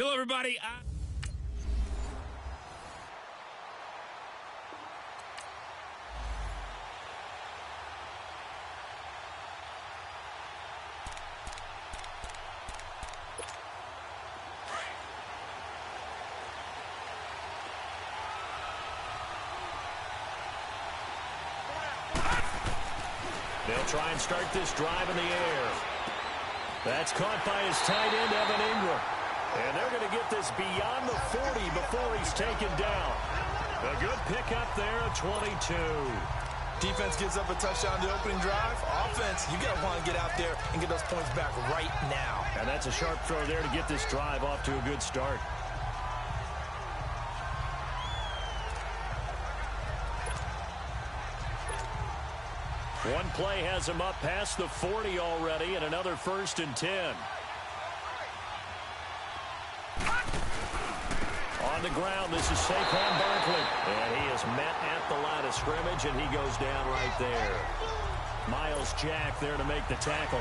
Hello, everybody. They'll try and start this drive in the air. That's caught by his tight end, Evan Ingram. And they're going to get this beyond the 40 before he's taken down. A good pickup there, a 22. Defense gives up a touchdown to opening drive. Offense, you got to want to get out there and get those points back right now. And that's a sharp throw there to get this drive off to a good start. One play has him up past the 40 already, and another 1st and 10. On the ground, this is Saquon Barkley. And he is met at the line of scrimmage, and he goes down right there. Miles Jack there to make the tackle.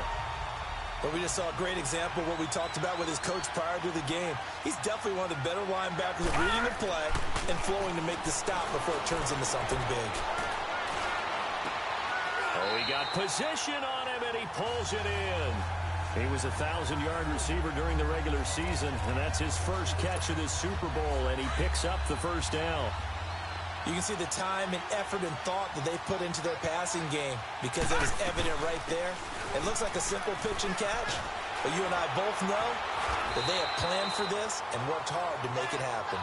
But we just saw a great example of what we talked about with his coach prior to the game. He's definitely one of the better linebackers at reading the play and flowing to make the stop before it turns into something big. Oh, he got position on him, and he pulls it in. He was a 1,000-yard receiver during the regular season, and that's his first catch of this Super Bowl, and he picks up the first down. You can see the time and effort and thought that they put into their passing game because it was evident right there. It looks like a simple pitch and catch, but you and I both know that they have planned for this and worked hard to make it happen.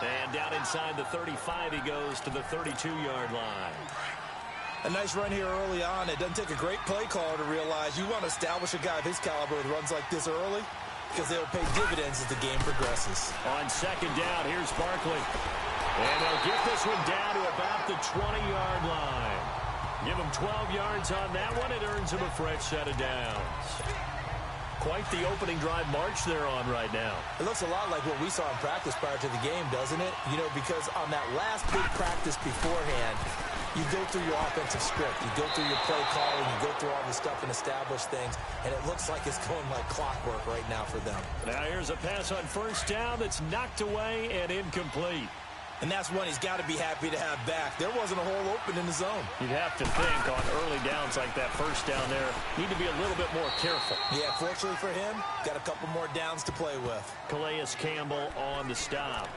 And down inside the 35, he goes to the 32-yard line. A nice run here early on. It doesn't take a great play caller to realize you want to establish a guy of his caliber with runs like this early because they'll pay dividends as the game progresses. On second down, here's Barkley. And they'll get this one down to about the 20-yard line. Give him 12 yards on that one. It earns him a fresh set of downs. Quite the opening drive march they're on right now. It looks a lot like what we saw in practice prior to the game, doesn't it? You know, because on that last big practice beforehand, you go through your offensive script. You go through your play calling. You go through all the stuff and establish things. And it looks like it's going like clockwork right now for them. Now here's a pass on first down that's knocked away and incomplete. And that's one he's got to be happy to have back. There wasn't a hole open in the zone. You'd have to think on early downs like that first down there, need to be a little bit more careful. Yeah, fortunately for him, got a couple more downs to play with. Calais Campbell on the stop.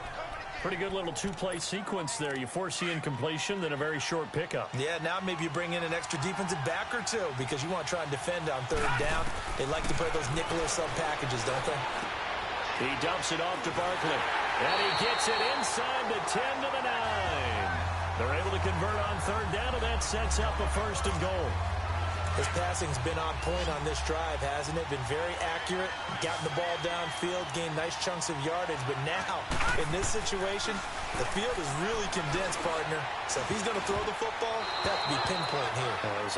Pretty good little two-play sequence there. You force the incompletion, then a very short pickup. Yeah, now maybe you bring in an extra defensive back or two because you want to try and defend on third down. They like to play those nickel or sub packages, don't they? He dumps it off to Barkley. And he gets it inside the 10 to the 9. They're able to convert on third down, and that sets up a 1st and goal. His passing's been on point on this drive, hasn't it? Been very accurate, gotten the ball downfield, gained nice chunks of yardage. But now, in this situation, the field is really condensed, partner. So if he's going to throw the football, that has to be pinpoint here.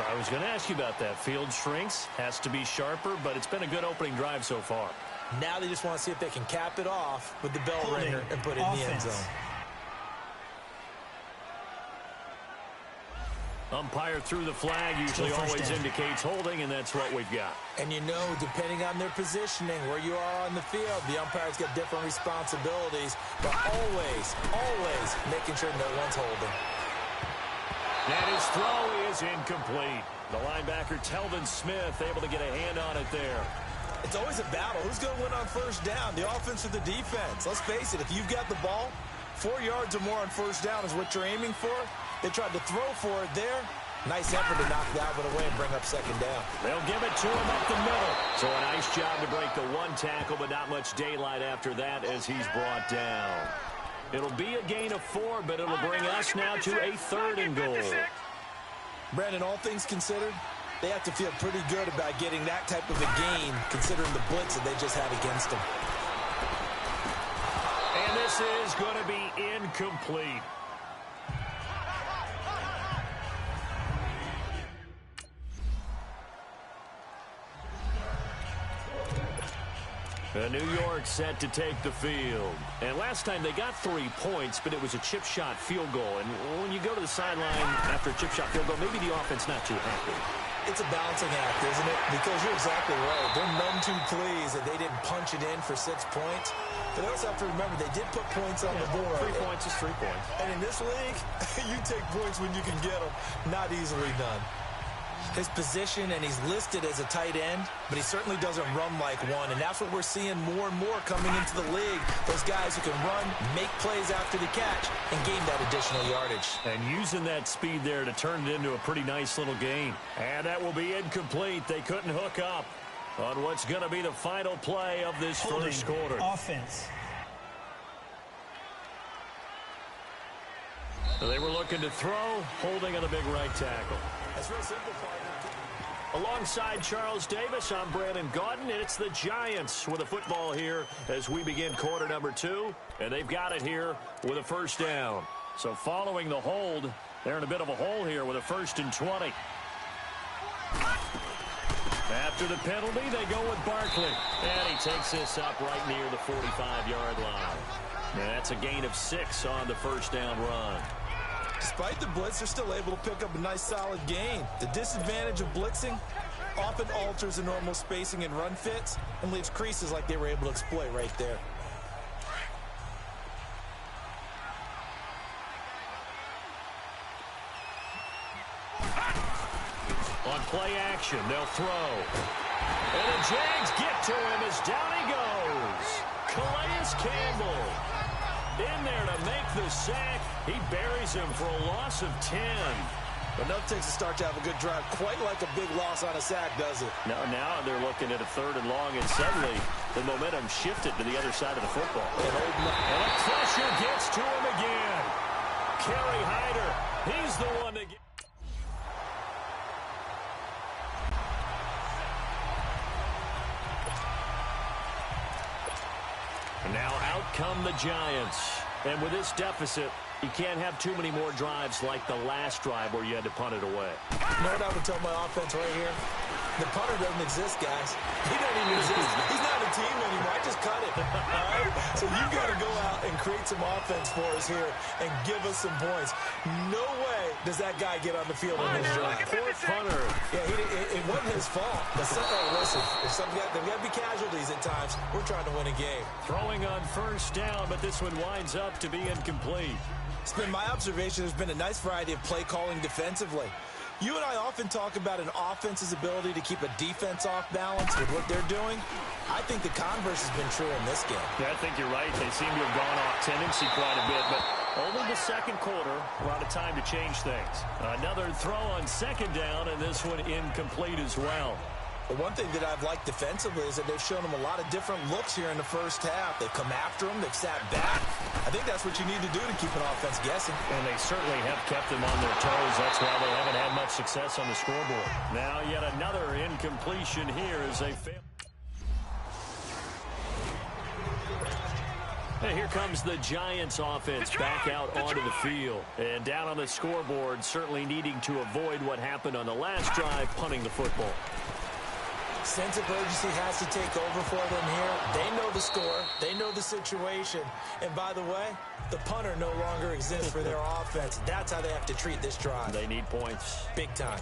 I was going to ask you about that. Field shrinks, has to be sharper, but it's been a good opening drive so far. Now they just want to see if they can cap it off with the bell ringer and put it in the end zone. Umpire through the flag usually always indicates holding, and that's what we've got. And you know, depending on their positioning, where you are on the field, the umpire's got different responsibilities, but always making sure no one's holding. And his throw is incomplete. The linebacker, Telvin Smith, able to get a hand on it there. It's always a battle. Who's going to win on first down, the offense or the defense? Let's face it, if you've got the ball, 4 yards or more on first down is what you're aiming for. They tried to throw for it there. Nice effort to knock that one away and bring up second down. They'll give it to him up the middle. So a nice job to break the one tackle, but not much daylight after that as he's brought down. It'll be a gain of 4, but it'll bring us now to a 3rd and goal. Brandon, all things considered, they have to feel pretty good about getting that type of a gain considering the blitz that they just had against them. And this is going to be incomplete. New York set to take the field. And last time they got 3 points, but it was a chip shot field goal. And when you go to the sideline after a chip shot field goal, maybe the offense not too happy. It's a balancing act, isn't it? Because you're exactly right. They're none too pleased that they didn't punch it in for 6 points. But they also have to remember they did put points on the board. 3 points is 3 points. And in this league, you take points when you can get them. Not easily done. His position, and he's listed as a tight end, but he certainly doesn't run like one. And that's what we're seeing more and more coming into the league. Those guys who can run, make plays after the catch, and gain that additional yardage. And using that speed there to turn it into a pretty nice little gain. And that will be incomplete. They couldn't hook up on what's going to be the final play of this first quarter. Offense. So they were looking to throw, holding on the big right tackle. That's real simple, partner. Alongside Charles Davis, I'm Brandon Gaudin, and it's the Giants with a football here as we begin quarter number 2, and they've got it here with a first down. So following the hold, they're in a bit of a hole here with a 1st and 20. After the penalty, they go with Barkley, and he takes this up right near the 45-yard line. And that's a gain of 6 on the first down run. Despite the blitz, they're still able to pick up a nice solid gain. The disadvantage of blitzing often alters the normal spacing and run fits and leaves creases like they were able to exploit right there. On play action, they'll throw. And the Jags get to him as down he goes. Calais Campbell in there to make the sack. He buries him for a loss of 10. Enough takes a start to have a good drive. Quite like a big loss on a sack, does it? Now they're looking at a 3rd and long, and suddenly the momentum shifted to the other side of the football. And a pressure gets to him again. Kerry Hyder, he's the one to get. And now out come the Giants. And with this deficit, you can't have too many more drives like the last drive where you had to punt it away. You know what I would tell my offense right here? The punter doesn't exist, guys. He doesn't even exist. He's not a team anymore. I just cut it. All right? So you've got to go out and create some offense for us here and give us some points. No way does that guy get on the field in this drive. Poor punter. Yeah, it wasn't his fault. But listen, there's got to be casualties at times. We're trying to win a game. Throwing on first down, but this one winds up to be incomplete. It's been my observation there's been a nice variety of play calling defensively. You and I often talk about an offense's ability to keep a defense off balance with what they're doing. I think the converse has been true in this game. Yeah, I think you're right. They seem to have gone off tendency quite a bit, but only the second quarter, a lot of time to change things. Another throw on 2nd down, and this one incomplete as well. The one thing that I've liked defensively is that they've shown them a lot of different looks here in the first half. They've come after them. They've sat back. I think that's what you need to do to keep an offense guessing. And they certainly have kept them on their toes. That's why they haven't had much success on the scoreboard. Now yet another incompletion here as they fail. And here comes the Giants offense back out onto the field. And down on the scoreboard, certainly needing to avoid what happened on the last drive, punting the football. Sense of urgency has to take over for them here. They know the score. They know the situation. And by the way, the punter no longer exists for their offense. That's how they have to treat this drive. They need points. Big time.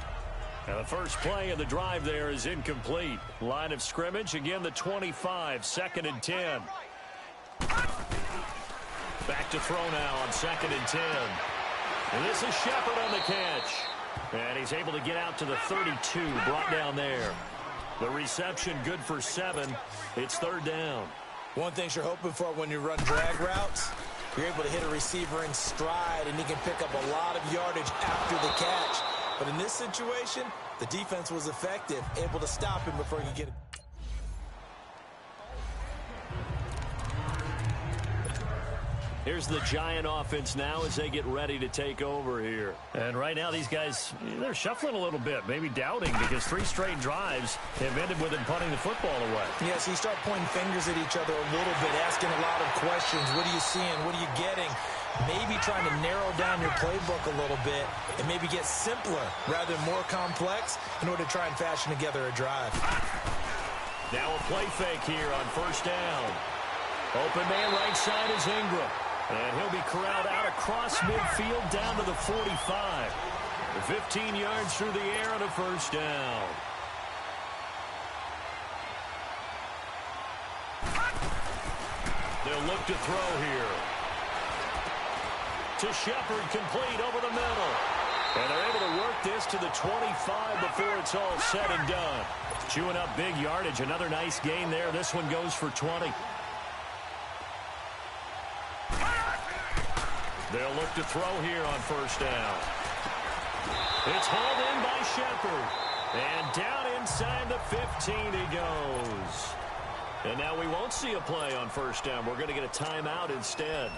Now the first play of the drive there is incomplete. Line of scrimmage, again the 25, 2nd and 10. Back to throw now on 2nd and 10. And this is Shepard on the catch. And he's able to get out to the 32, brought down there. The reception good for 7. It's 3rd down. One thing you're hoping for when you run drag routes, you're able to hit a receiver in stride, and he can pick up a lot of yardage after the catch. But in this situation, the defense was effective, able to stop him before he could get it. Here's the Giant offense now as they get ready to take over here. And right now these guys, they're shuffling a little bit, maybe doubting, because 3 straight drives have ended with them punting the football away. Yeah, so you start pointing fingers at each other a little bit, asking a lot of questions. What are you seeing? What are you getting? Maybe trying to narrow down your playbook a little bit and maybe get simpler rather than more complex in order to try and fashion together a drive. Now a play fake here on first down. Open man right side is Ingram. And he'll be corralled out across midfield down to the 45. 15 yards through the air and a first down. They'll look to throw here. To Shepard, complete over the middle. And they're able to work this to the 25 before it's all said and done. Chewing up big yardage. Another nice gain there. This one goes for 20. They'll look to throw here on first down. It's hauled in by Shepard. And down inside the 15 he goes. And now we won't see a play on first down. We're going to get a timeout instead,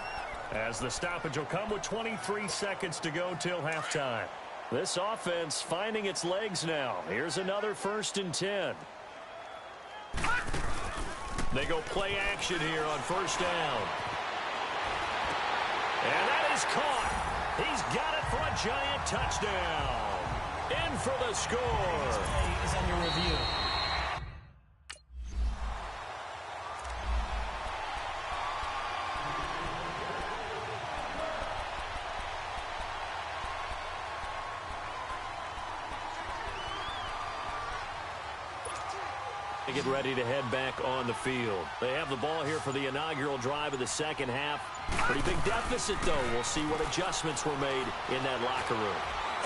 as the stoppage will come with 23 seconds to go till halftime. This offense finding its legs now. Here's another 1st and 10. They go play action here on first down. And that is caught. He's got it for a giant touchdown. In for the score. This play is under review. They get ready to head back on the field. They have the ball here for the inaugural drive of the second half. Pretty big deficit, though. We'll see what adjustments were made in that locker room.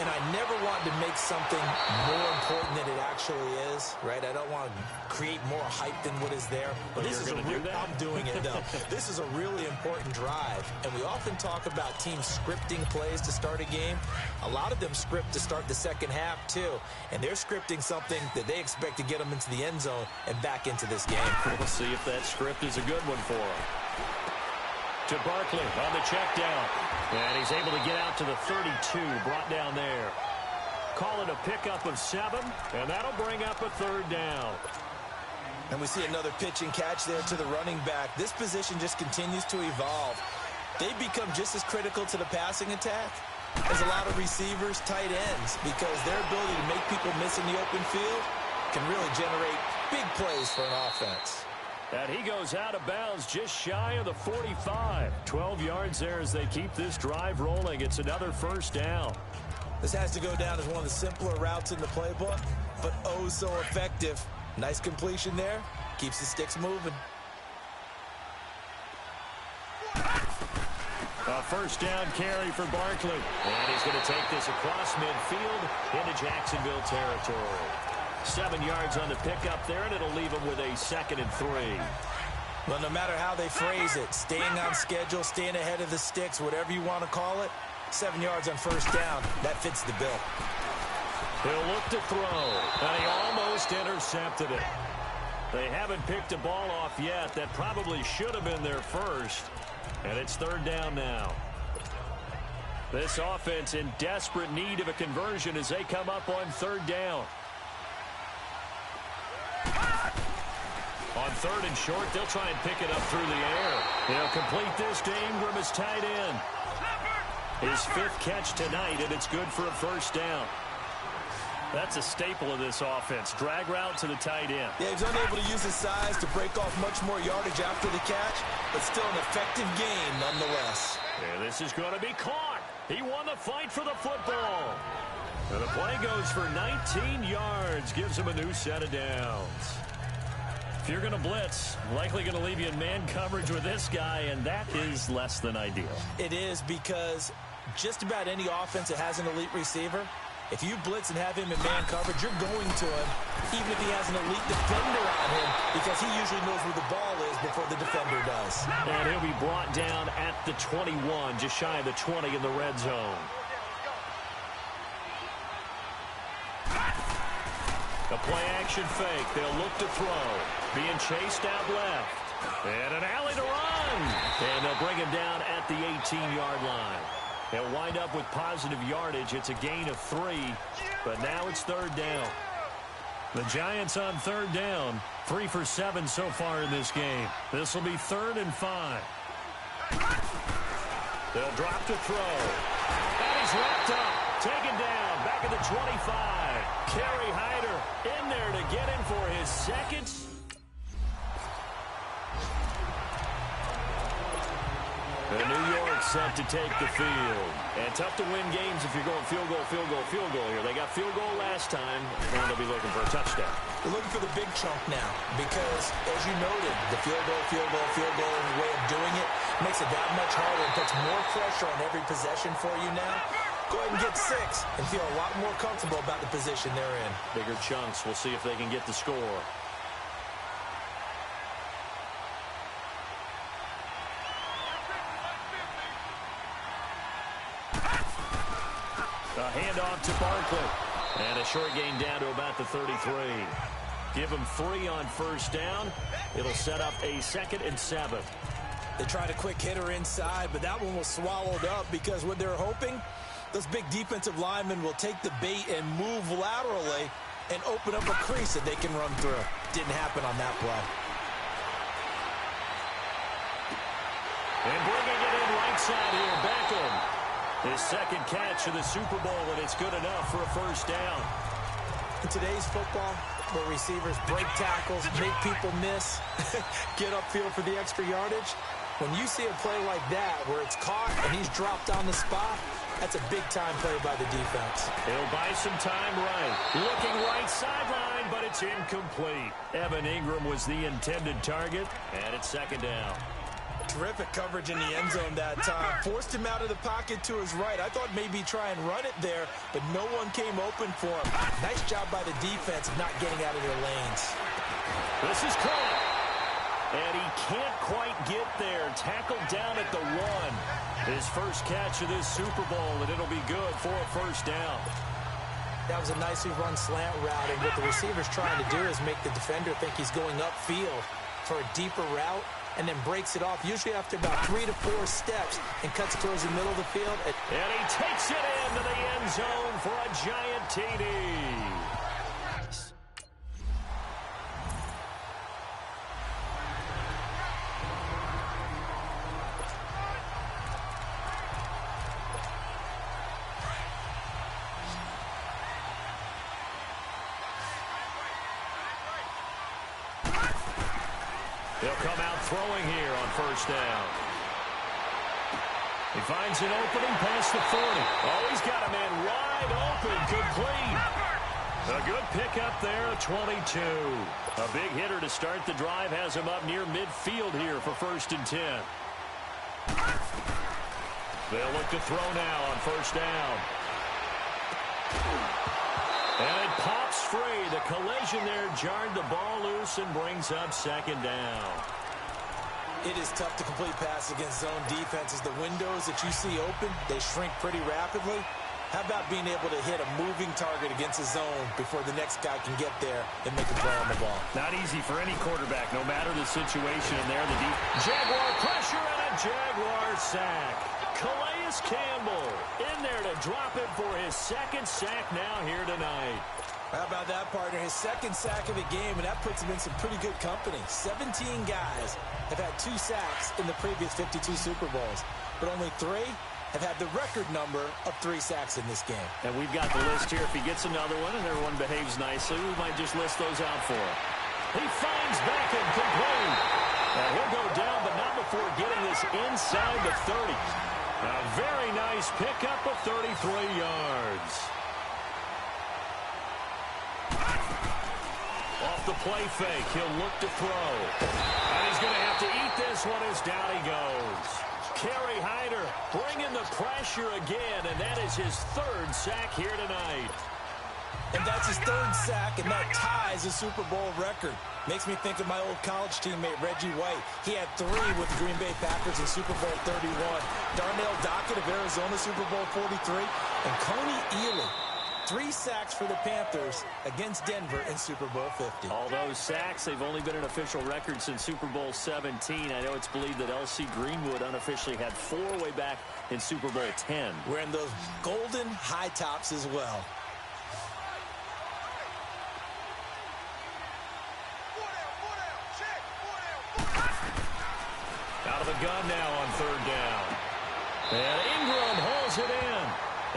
And I never want to make something more important than it actually is, right? I don't want to create more hype than what is there. But this is I'm doing it, though. This is a really important drive. And we often talk about teams scripting plays to start a game. A lot of them script to start the second half, too. And they're scripting something that they expect to get them into the end zone and back into this game. We'll see if that script is a good one for them. To Barkley on the check down. And he's able to get out to the 32, brought down there. Call it a pickup of 7, and that'll bring up a 3rd down. And we see another pitch and catch there to the running back. This position just continues to evolve. They become just as critical to the passing attack as a lot of receivers, tight ends, because their ability to make people miss in the open field can really generate big plays for an offense. And he goes out of bounds just shy of the 45. 12 yards there as they keep this drive rolling. It's another 1st down. This has to go down as one of the simpler routes in the playbook, but oh so effective. Nice completion there. Keeps the sticks moving. A 1st down carry for Barkley. And he's going to take this across midfield into Jacksonville territory. 7 yards on the pickup there, and it'll leave them with a 2nd and 3. Well, no matter how they phrase it, staying on schedule, staying ahead of the sticks, whatever you want to call it, 7 yards on 1st down, that fits the bill. He'll look to throw, and he almost intercepted it. They haven't picked a ball off yet. That probably should have been their first, and it's 3rd down now. This offense in desperate need of a conversion as they come up on 3rd down. On 3rd and short, they'll try and pick it up through the air. They'll complete this to Ingram as tight end. His 5th catch tonight, and it's good for a 1st down. That's a staple of this offense. Drag route to the tight end. Yeah, he's unable to use his size to break off much more yardage after the catch, but still an effective gain nonetheless. And this is going to be caught. He won the fight for the football. And the play goes for 19 yards. Gives him a new set of downs. If you're going to blitz, likely going to leave you in man coverage with this guy, and that is less than ideal. It is, because just about any offense that has an elite receiver, if you blitz and have him in man coverage, you're going to him, even if he has an elite defender on him, because he usually knows where the ball is before the defender does. And he'll be brought down at the 21, just shy of the 20 in the red zone. A play-action fake. They'll look to throw. Being chased out left. And an alley to run. And they'll bring him down at the 18-yard line. They'll wind up with positive yardage. It's a gain of 3, but now it's 3rd down. The Giants on 3rd down. 3 for 7 so far in this game. This will be 3rd and 5. They'll drop to throw. And he's wrapped up. Taken down. Back at the 25. Kerry Hyder in there to get him for his 2nd. And New York set to take the field. And tough to win games if you're going field goal, field goal, field goal here. They got field goal last time. Now they'll be looking for a touchdown. They're looking for the big chunk now because, as you noted, the field goal, field goal, field goal way of doing it makes it that much harder and puts more pressure on every possession for you now. Go ahead and get 6 and feel a lot more comfortable about the position they're in. Bigger chunks. We'll see if they can get the score. A handoff to Barkley. And a short gain down to about the 33. Give them 3 on first down. It'll set up a 2nd and 7. They tried a quick hitter inside, but that one was swallowed up because what they're hoping, those big defensive linemen will take the bait and move laterally and open up a crease that they can run through. Didn't happen on that play. And bringing it in right side here, Beckham. His 2nd catch of the Super Bowl, and it's good enough for a first down. In today's football, where receivers break tackles, make people miss, get upfield for the extra yardage, when you see a play like that where it's caught and he's dropped on the spot, that's a big-time play by the defense. He'll buy some time right. Looking right sideline, but it's incomplete. Evan Ingram was the intended target, and it's 2nd down. Terrific coverage in the end zone that time. Forced him out of the pocket to his right. I thought maybe try and run it there, but no one came open for him. Nice job by the defense of not getting out of their lanes. This is caught. And he can't quite get there. Tackled down at the 1. His first catch of this Super Bowl, and it'll be good for a first down. That was a nicely run slant route, and what the receiver's trying to do is make the defender think he's going upfield for a deeper route, and then breaks it off, usually after about 3 to 4 steps, and cuts towards the middle of the field. And he takes it into the end zone for a giant TD. He'll come out throwing here on first down. He finds an opening past the 40. Oh, he's got a man wide open, complete. A good pickup there, a 22. A big hitter to start the drive has him up near midfield here for 1st and 10. They'll look to throw now on first down. And it pops free. The collision there jarred the ball loose and brings up 2nd down. It is tough to complete passes against zone defenses. The windows that you see open, they shrink pretty rapidly. How about being able to hit a moving target against a zone before the next guy can get there and make a play on the ball? Not easy for any quarterback, no matter the situation. And there, the deep Jaguar pressure and a Jaguar sack. Calais Campbell in there to drop it for his 2nd sack now here tonight. How about that, partner? His 2nd sack of the game, and that puts him in some pretty good company. 17 guys have had 2 sacks in the previous 52 Super Bowls, but only 3 have had the record number of 3 sacks in this game. And we've got the list here. If he gets another one and everyone behaves nicely, we might just list those out for him. He finds Beckham complete. Now he'll go down, but not before getting this inside the 30. A very nice pickup of 33 yards. Off the play fake, he'll look to throw. And he's going to have to eat this one as down he goes. Kerry Hyder bringing the pressure again, and that is his 3rd sack here tonight. And that's his 3rd sack, and that ties a Super Bowl record. Makes me think of my old college teammate, Reggie White. He had 3 with the Green Bay Packers in Super Bowl 31. Darnell Dockett of Arizona, Super Bowl 43. And Coney Ealy, 3 sacks for the Panthers against Denver in Super Bowl 50. All those sacks, they've only been an official record since Super Bowl 17. I know it's believed that L.C. Greenwood unofficially had 4 way back in Super Bowl 10. Wearing those golden high tops as well. Out of the gun now on 3rd down. And Ingram hauls it in.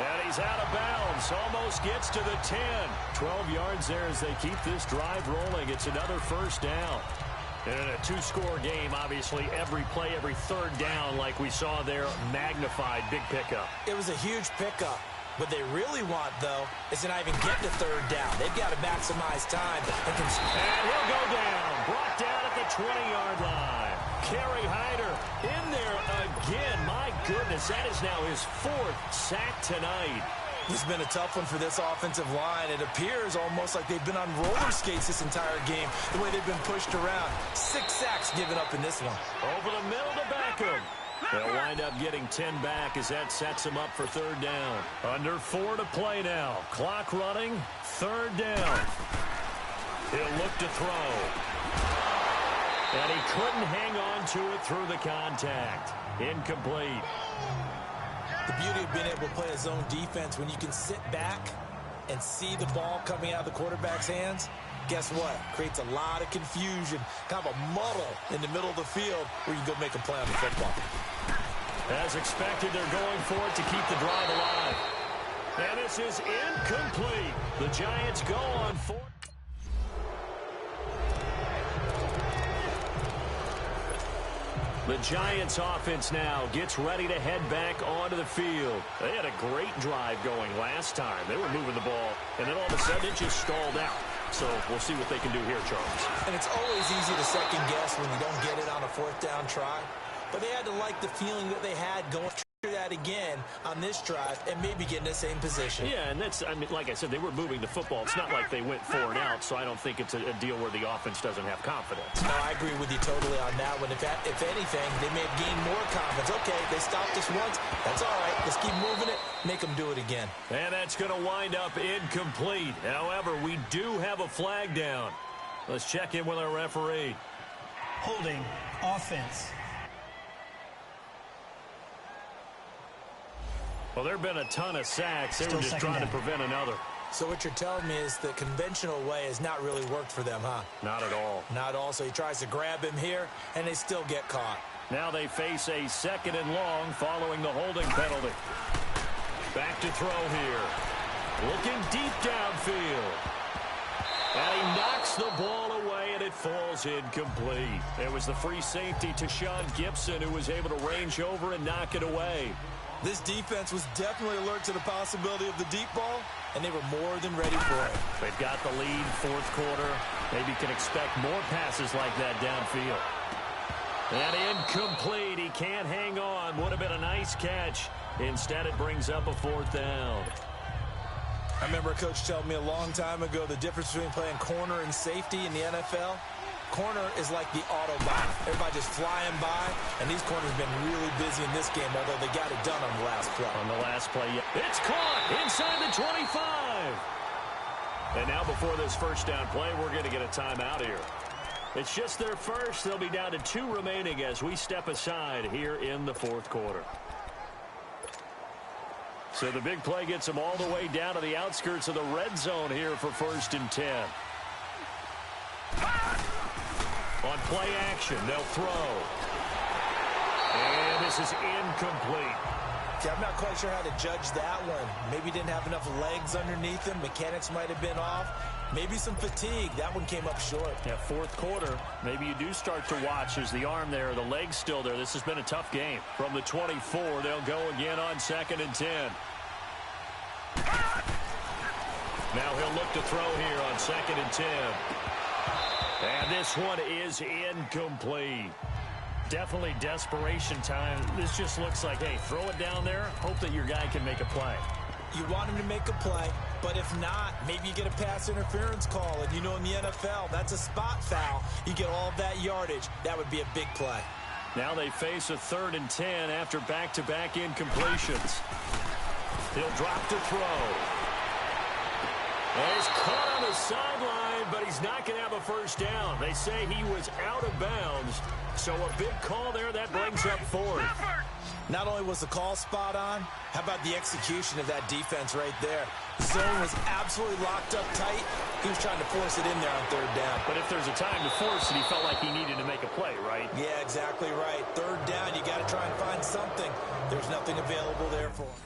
And he's out of bounds. Almost gets to the 10. 12 yards there as they keep this drive rolling. It's another first down. And in a two-score game, obviously, every play, every third down, like we saw there, magnified, big pickup. It was a huge pickup. What they really want, though, is to not even get to third down. They've got to maximize time. And he'll go down. Brought down at the 20-yard line. Kerry Hyder in there again. My goodness, that is now his 4th sack tonight. It's been a tough one for this offensive line. It appears almost like they've been on roller skates this entire game, the way they've been pushed around. 6 sacks given up in this one. Over the middle to Beckham. They'll wind up getting 10 back as that sets them up for third down. Under 4 to play now. Clock running. Third down. He'll look to throw. And he couldn't hang on to it through the contact. Incomplete. The beauty of being able to play a zone defense when you can sit back and see the ball coming out of the quarterback's hands, guess what? Creates a lot of confusion, kind of a muddle in the middle of the field where you can go make a play on the football. As expected, they're going for it to keep the drive alive. And this is incomplete. The Giants go on 4. The Giants offense now gets ready to head back onto the field. They had a great drive going last time. They were moving the ball, and then all of a sudden it just stalled out. So we'll see what they can do here, Charles. And it's always easy to second guess when you don't get it on a 4th down try. But they had to like the feeling that they had going through that again on this drive and maybe get in the same position. Yeah, and that's, I mean, like I said, they were moving the football. It's not like they went 4 and out, so I don't think it's a deal where the offense doesn't have confidence. No, I agree with you totally on that one. If anything, they may have gained more confidence. Okay, they stopped us once. That's all right. Let's keep moving it. Make them do it again. And that's going to wind up incomplete. However, we do have a flag down. Let's check in with our referee. Holding offense. Well, there have been a ton of sacks. They were just trying to prevent another. So what you're telling me is the conventional way has not really worked for them, huh? Not at all. Not at all. So he tries to grab him here, and they still get caught. Now they face a 2nd and long following the holding penalty. Back to throw here. Looking deep downfield. And he knocks the ball away, and it falls incomplete. It was the free safety to Sean Gibson who was able to range over and knock it away. This defense was definitely alert to the possibility of the deep ball, and they were more than ready for it. They've got the lead, 4th quarter. Maybe can expect more passes like that downfield. And incomplete. He can't hang on. Would have been a nice catch. Instead, it brings up a 4th down. I remember a coach telling me a long time ago the difference between playing corner and safety in the NFL. Corner is like the Autobahn. Everybody just flying by, and these corners have been really busy in this game, although they got it done on the last play. On the last play, it's caught inside the 25. And now before this first down play, we're going to get a timeout here. It's just their first. They'll be down to 2 remaining as we step aside here in the 4th quarter. So the big play gets them all the way down to the outskirts of the red zone here for 1st and 10. On play action, they'll throw. And this is incomplete. Yeah, I'm not quite sure how to judge that one. Maybe didn't have enough legs underneath him. Mechanics might have been off. Maybe some fatigue. That one came up short. Yeah, 4th quarter. Maybe you do start to watch as the arm there, the leg's still there. This has been a tough game. From the 24, they'll go again on 2nd and 10. Now he'll look to throw here on 2nd and 10. And this one is incomplete. Definitely desperation time. This just looks like, hey, throw it down there. Hope that your guy can make a play. You want him to make a play, but if not, maybe you get a pass interference call. And you know in the NFL, that's a spot foul. You get all of that yardage. That would be a big play. Now they face a 3rd and 10 after back-to-back incompletions. He'll drop to throw. And he's caught on the sideline, but he's not going to have a first down. They say he was out of bounds, so a big call there. That brings up 4th. Not only was the call spot on, how about the execution of that defense right there? Zone was absolutely locked up tight. He was trying to force it in there on 3rd down. But if there's a time to force it, he felt like he needed to make a play, right? Yeah, exactly right. 3rd down, you got to try and find something. There's nothing available there for him.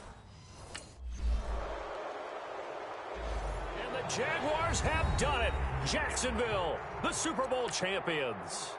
Jaguars have done it. Jacksonville, the Super Bowl champions.